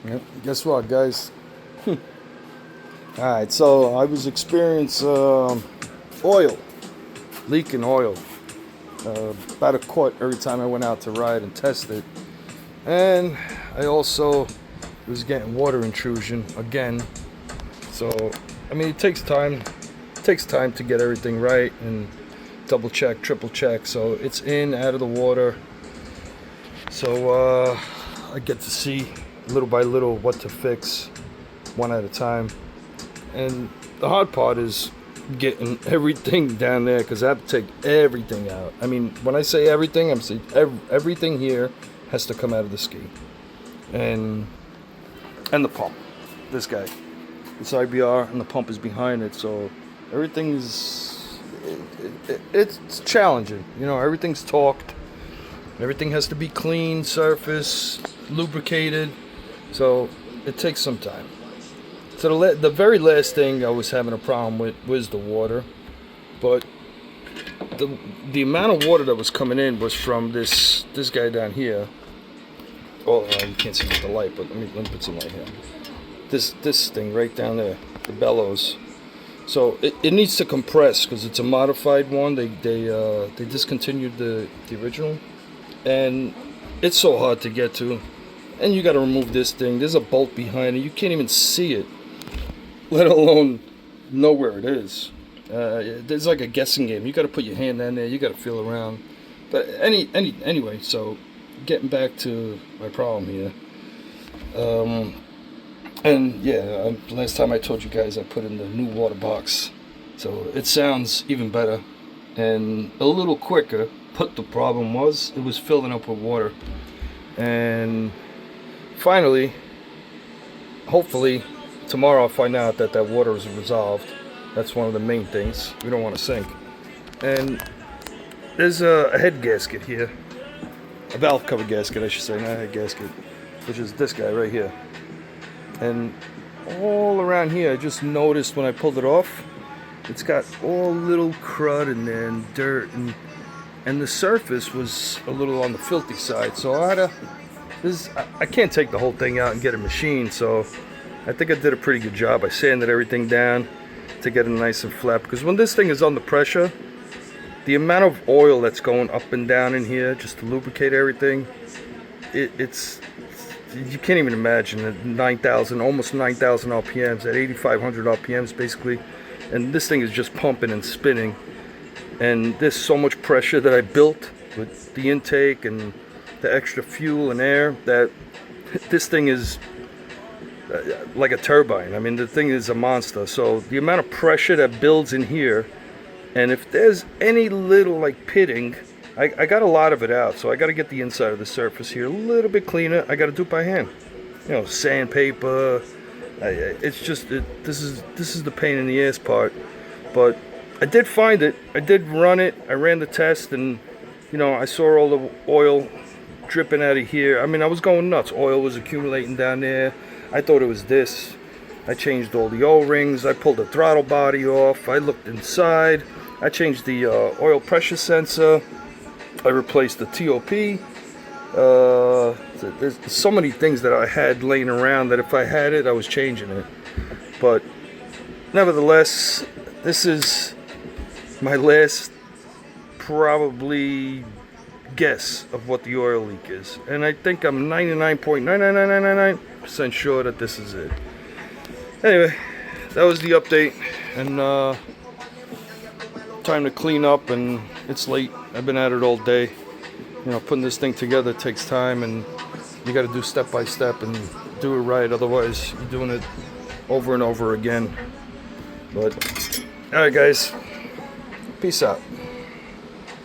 Yep. Guess what, guys? Alright, so I was experiencing oil, leaking oil. About a quart every time I went out to ride and test it. And I also was getting water intrusion again. So, I mean, it takes time. It takes time to get everything right and double check, triple check. So it's in, out of the water. So I get to see little by little what to fix, one at a time. And the hard part is getting everything down there, because I have to take everything out. I mean, when I say everything, I'm saying everything here has to come out of the ski. And the pump. This guy. It's IBR and the pump is behind it, so everything's it's challenging. You know, everything's torqued. Everything has to be clean, surface, lubricated. So it takes some time. So the very last thing I was having a problem with was the water, but the amount of water that was coming in was from this guy down here. Oh, you can't see with the light, but let me put some light here. This thing right down there, the bellows. So it needs to compress because it's a modified one. They discontinued the original, and it's so hard to get to. And you got to remove this thing. There's a bolt behind it. You can't even see it, let alone know where it is. There's like a guessing game. You got to put your hand down there. You got to feel around. But anyway, so getting back to my problem here. And yeah, last time I told you guys I put in the new water box, so it sounds even better and a little quicker. But the problem was it was filling up with water, and finally, hopefully tomorrow I'll find out that water is resolved. That's one of the main things. We don't want to sink. And there's a head gasket here, a valve cover gasket I should say, not a head gasket, which is this guy right here. And all around here, I just noticed when I pulled it off, it's got all little crud in there and dirt, and the surface was a little on the filthy side. So I can't take the whole thing out and get a machine. So I think I did a pretty good job. I sanded everything down to get it nice and flat, because when this thing is under pressure, the amount of oil that's going up and down in here just to lubricate everything, it's you can't even imagine. At 9,000, almost 9,000 RPMs, at 8,500 RPMs basically, and this thing is just pumping and spinning. And there's so much pressure that I built with the intake and the extra fuel and air that this thing is like a turbine. I mean, the thing is a monster. So the amount of pressure that builds in here, and if there's any little like pitting, I got a lot of it out, so I got to get the inside of the surface here a little bit cleaner. I got to do it by hand, you know, sandpaper. It's just this is the pain in the ass part. But I did find it. I did run it. I ran the test, and you know, I saw all the oil dripping out of here. I mean, I was going nuts. Oil was accumulating down there. I thought it was this. I changed all the O-rings. I pulled the throttle body off. I looked inside. I changed the oil pressure sensor. I replaced the TOP. There's so many things that I had laying around that if I had it, I was changing it. But nevertheless, this is my last probably guess of what the oil leak is. And I think I'm 99.99999% sure that this is it. Anyway, that was the update. And time to clean up, and it's late. I've been at it all day. You know, putting this thing together takes time, and you got to do step by step and do it right. Otherwise, you're doing it over and over again. But all right, guys, peace out.